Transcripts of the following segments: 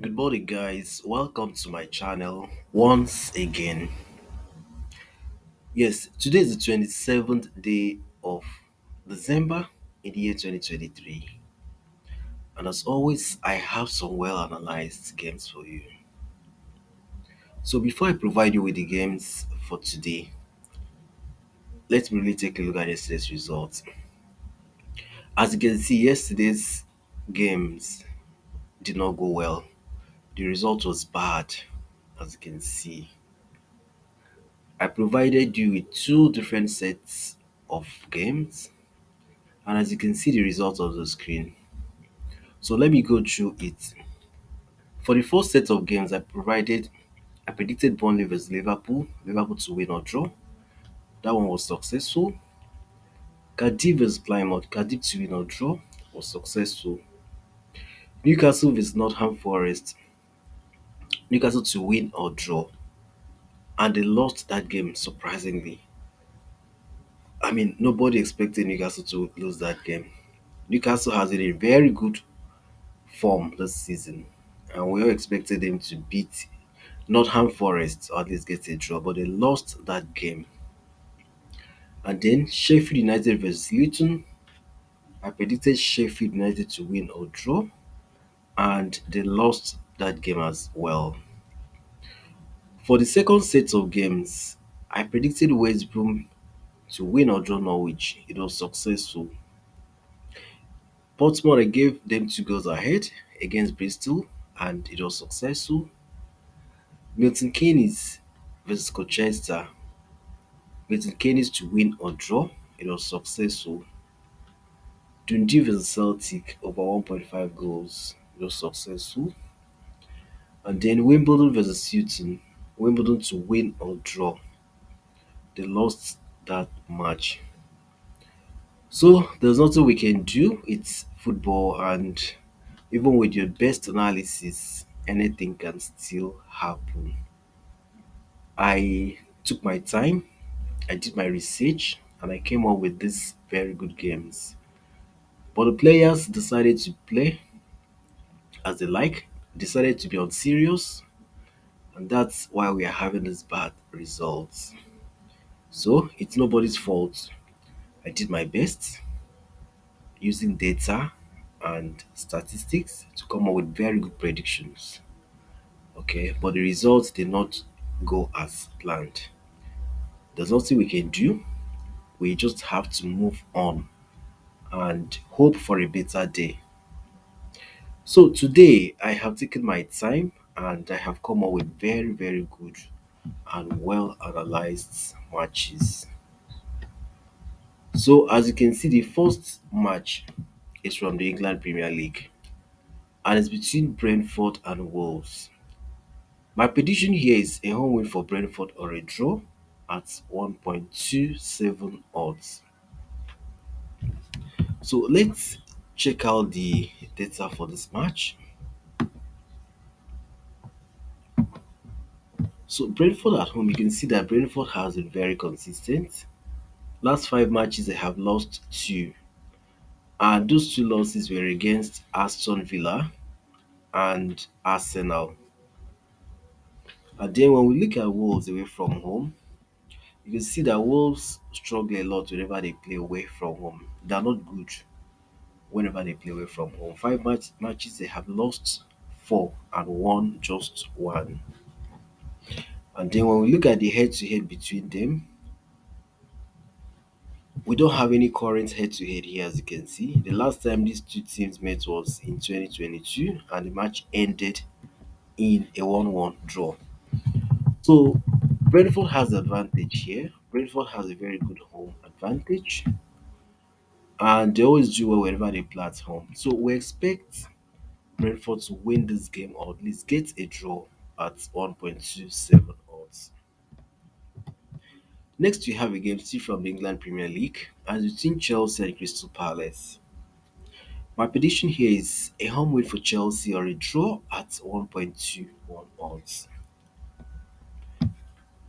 Good morning, guys. Welcome to my channel once again. Yes, today is the 27th day of December in the year 2023. And as always, I have some well analyzed games for you. So, before I provide you with the games for today, let's really take a look at yesterday's results. As you can see, yesterday's games did not go well. The result was bad, as you can see. I provided you with two different sets of games, and as you can see the result of the screen. So let me go through it. For the first set of games, I predicted Burnley vs Liverpool to win or draw. That one was successful. Cardiff vs Plymouth, Cardiff to win or draw was successful. Newcastle vs Nottingham Forest, Newcastle to win or draw, and they lost that game surprisingly. I mean, nobody expected Newcastle to lose that game. Newcastle has been in a very good form this season, and we all expected them to beat Nottingham Forest or at least get a draw, but they lost that game. And then Sheffield United vs Luton. I predicted Sheffield United to win or draw, and they lost that game as well. For the second set of games, I predicted West Brom to win or draw Norwich. It was successful. Portsmouth, I gave them 2 goals ahead against Bristol, and it was successful. Milton Keynes vs Colchester. Milton Keynes to win or draw. It was successful. Dundee vs Celtic over 1.5 goals. It was successful. And then Wimbledon vs Sutton. Wimbledon to win or draw. They lost that match. So there's nothing we can do. It's football, and even with your best analysis, anything can still happen. I took my time, I did my research, and I came up with these very good games. But the players decided to play as they like, decided to be unserious, and that's why we are having these bad results. So it's nobody's fault. I did my best using data and statistics to come up with very good predictions. Okay, but the results did not go as planned. There's nothing we can do. We just have to move on and hope for a better day. So today I have taken my time and I have come up with very good and well analyzed matches. So as you can see, the first match is from the England Premier League and it's between Brentford and Wolves. My prediction here is a home win for Brentford or a draw at 1.27 odds. So let's check out the data for this match. So Brentford at home, you can see that Brentford has been very consistent. Last 5 matches they have lost two, and those two losses were against Aston Villa and Arsenal. And then when we look at Wolves away from home, you can see that Wolves struggle a lot whenever they play away from home. They are not good whenever they play away from home. Matches they have lost four and won just one. And then when we look at the head-to-head between them, we don't have any current head-to-head here, as you can see. The last time these two teams met was in 2022, and the match ended in a 1-1 draw. So Brentford has the advantage here. Brentford has a very good home advantage, and they always do well whenever they play at home. So we expect Brentford to win this game or at least get a draw at 1.27 odds. Next, we have a game still from the England Premier League as between Chelsea and Crystal Palace. My prediction here is a home win for Chelsea or a draw at 1.21 odds.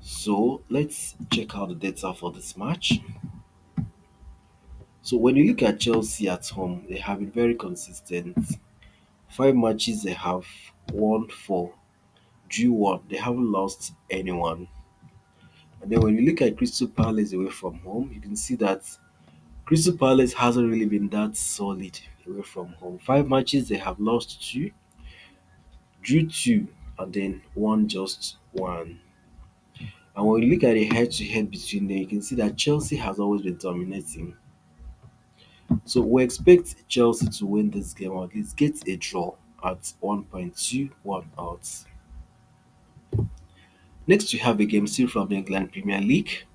So let's check out the data for this match. So when you look at Chelsea at home, they have been very consistent. Five matches they have won four, drew one. They haven't lost anyone. And then when you look at Crystal Palace away from home, you can see that Crystal Palace hasn't really been that solid away from home. Five matches they have lost two, drew two, and then won just one. And when you look at the head to head between them, you can see that Chelsea has always been dominating. So we expect Chelsea to win this game or at least get a draw at 1.21 odds. Next, we have a game still from the England Premier League,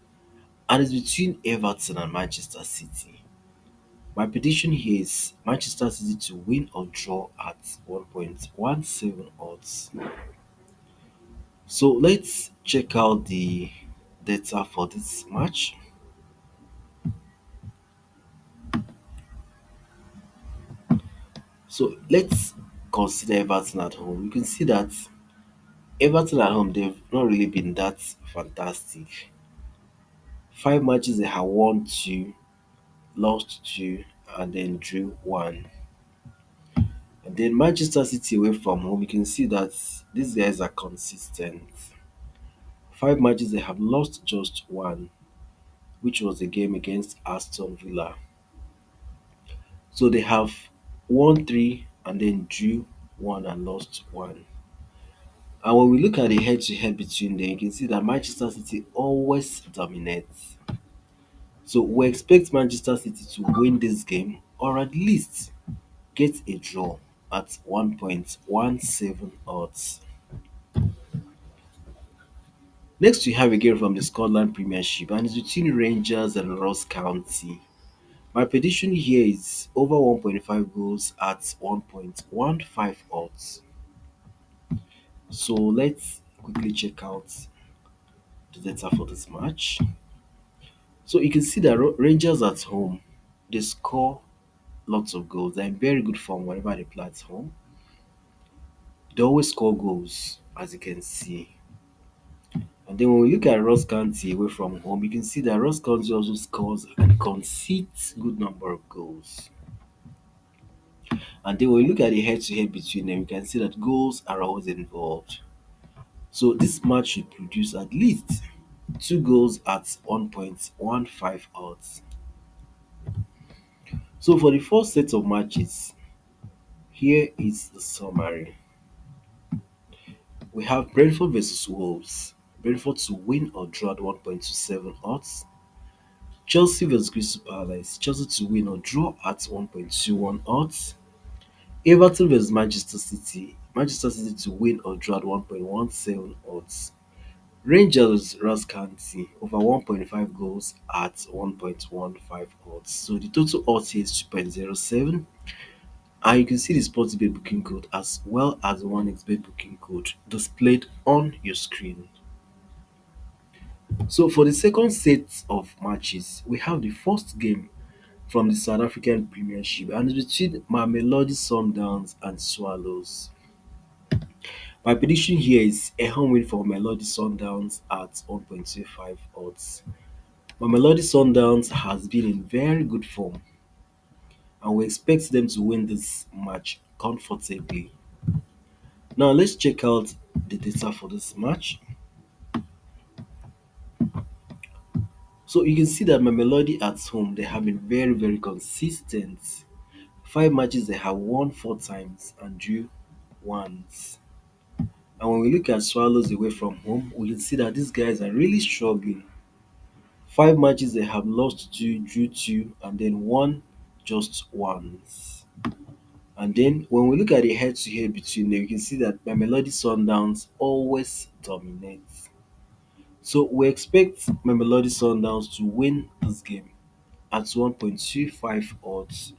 and it's between Everton and Manchester City. My prediction here is Manchester City to win or draw at 1.17 odds. So let's check out the data for this match. So let's consider Everton at home. You can see that Everton at home, they've not really been that fantastic. Five matches they have won two, lost two, and then drew one. And then Manchester City away from home, you can see that these guys are consistent. Five matches they have lost just one, which was the game against Aston Villa. So they have won three and then drew one and lost one. And when we look at the head to head between them, you can see that Manchester City always dominates. So we expect Manchester City to win this game or at least get a draw at 1.17 odds. Next, we have a game from the Scotland Premiership and it's between Rangers and Ross County. My prediction here is over 1.5 goals at 1.15 odds. So let's quickly check out the data for this match. So you can see that Rangers at home, they score lots of goals. They're in very good form whenever they play at home. They always score goals, as you can see. And then when we look at Ross County away from home, you can see that Ross County also scores and concedes good number of goals. And then when we look at the head-to-head between them, you can see that goals are always involved. So this match should produce at least two goals at 1.15 odds. So for the first set of matches, here is the summary. We have Brentford versus Wolves. Brentford to win or draw at 1.27 odds. Chelsea vs Crystal Palace. Chelsea to win or draw at 1.21 odds. Everton vs Manchester City. Manchester City to win or draw at 1.17 odds. Rangers Ross County over 1.5 goals at 1.15 odds. So the total odds here is 2.07. And you can see the Sportsbet booking code as well as the 1xBet booking code displayed on your screen. So for the second set of matches, we have the first game from the South African Premiership and it's between Mamelodi Sundowns and Swallows. My prediction here is a home win for Mamelodi Sundowns at 1.25 odds. Mamelodi Sundowns has been in very good form and we expect them to win this match comfortably. Now let's check out the data for this match. So you can see that Mamelodi at home they have been very consistent. Five matches they have won four times and drew once. And when we look at Swallows away from home, we can see that these guys are really struggling. Five matches they have lost two, drew two, and then won just once. And then when we look at the head to head between them, you can see that Mamelodi Sundowns always dominate. So we expect Mamelodi Sundowns to win this game at 1.25 odds.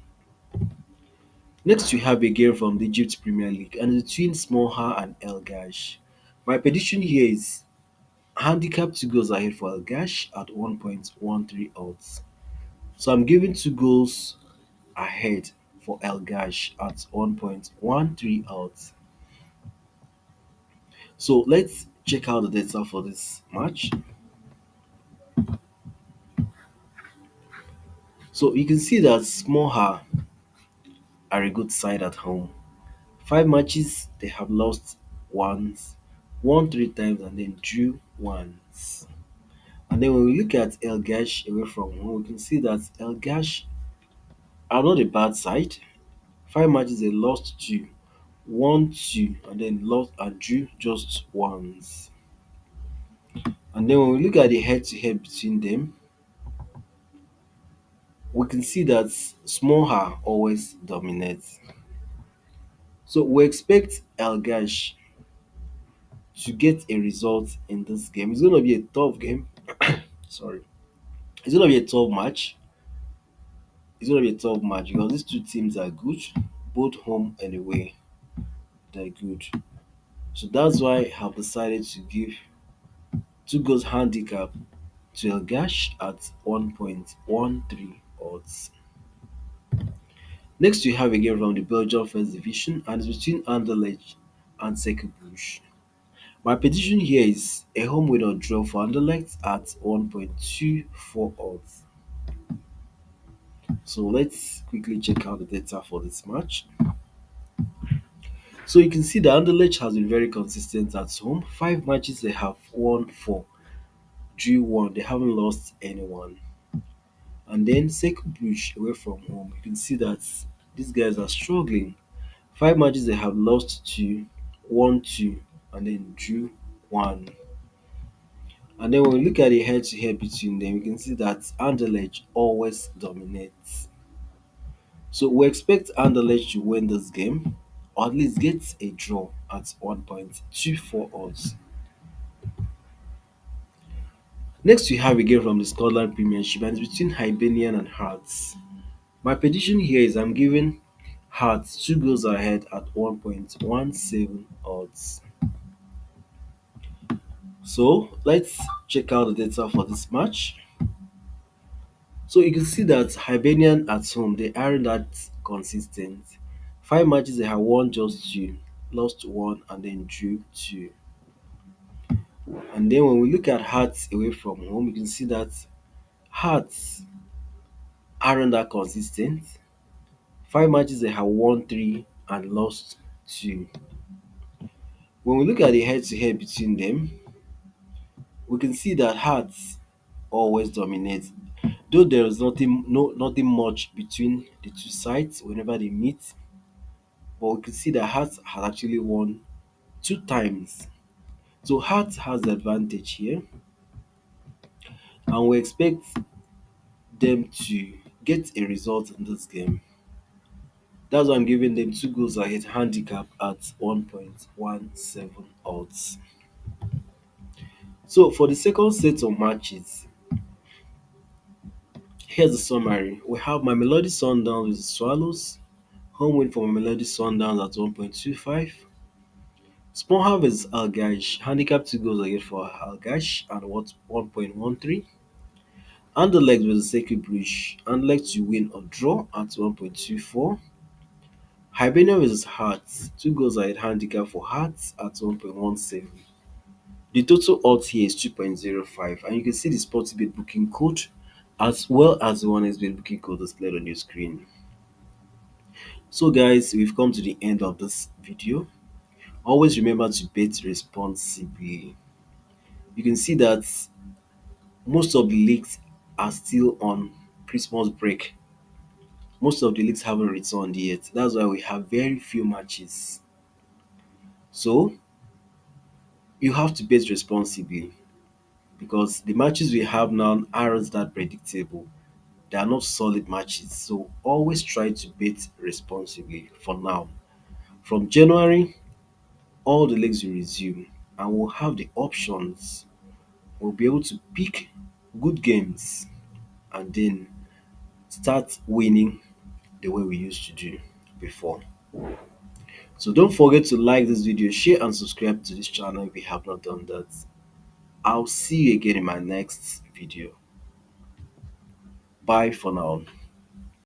Next, we have a game from the Egypt Premier League and it's between Smoha and El Gash. My prediction here is handicap two goals ahead for El Gash at 1.13 odds. So I'm giving two goals ahead for El Gash at 1.13 odds. So let's check out the data for this match. So you can see that Smoha are a good side at home. Five matches they have lost once, won three times, and then drew once. And then when we look at El Gash away from home, we can see that El Gash are not a bad side. Five matches they lost two, won two, and then lost and drew just once. And then when we look at the head-to-head between them, we can see that Smoha always dominates. So we expect El Gash to get a result in this game. It's going to be a tough game. Sorry. It's going to be a tough match. It's going to be a tough match because these two teams are good, both home and away. They're good. So that's why I have decided to give two goals handicap to El Gash at 1.13 odds. Next, we have a game from the Belgian First Division and it's between Anderlecht and Sekebush. My prediction here is a home win or draw for Anderlecht at 1.24 odds. So let's quickly check out the data for this match. So you can see that Anderlecht has been very consistent at home. Five matches they have won four, drew one. They haven't lost anyone. And then Sekebush away from home, you can see that these guys are struggling. Five matches they have lost two, won two, and then drew one. And then when we look at the head to head between them, we can see that Anderlecht always dominates. So we expect Anderlecht to win this game, or at least get a draw at 1.24 odds. Next, we have a game from the Scotland Premiership, and it's between Hibernian and Hearts. My prediction here is I'm giving Hearts two goals ahead at 1.17 odds. So let's check out the data for this match. So you can see that Hibernian at home they aren't that consistent. Five matches they have won just two, lost one, and then drew two. And then when we look at Hearts away from home, you can see that Hearts aren't that consistent. Five matches they have won three and lost two. When we look at the head-to-head between them, we can see that Hearts always dominate. Though there is nothing much between the two sides whenever they meet, but we can see that Hearts has actually won two times. So Hearts has the advantage here, and we expect them to get a result in this game. That's why I'm giving them two goals ahead handicap at 1.17 odds. So for the second set of matches, here's the summary. We have my Melody Sundowns with the Swallows, home win for my Melody Sundowns at 1.25. Small vs Algash, handicap two goals ahead for Algash at what 1.13. Anderlecht vs Sacred Bridge, Anderlecht to win or draw at 1.24. Hibernia vs Hearts, two goals ahead handicap for Hearts at 1.17. The total odds here is 2.05, and you can see the Sportybet booking code as well as the one XBet booking code displayed on your screen. So guys, we've come to the end of this video. Always remember to bet responsibly. You can see that most of the leagues are still on Christmas break. Most of the leagues haven't returned yet. That's why we have very few matches. So you have to bet responsibly because the matches we have now aren't that predictable. They are not solid matches. So always try to bet responsibly for now. From January, all the leagues will resume and we'll have the options. We'll be able to pick good games and then start winning the way we used to do before. So don't forget to like this video, share and subscribe to this channel if you have not done that. I'll see you again in my next video. Bye for now.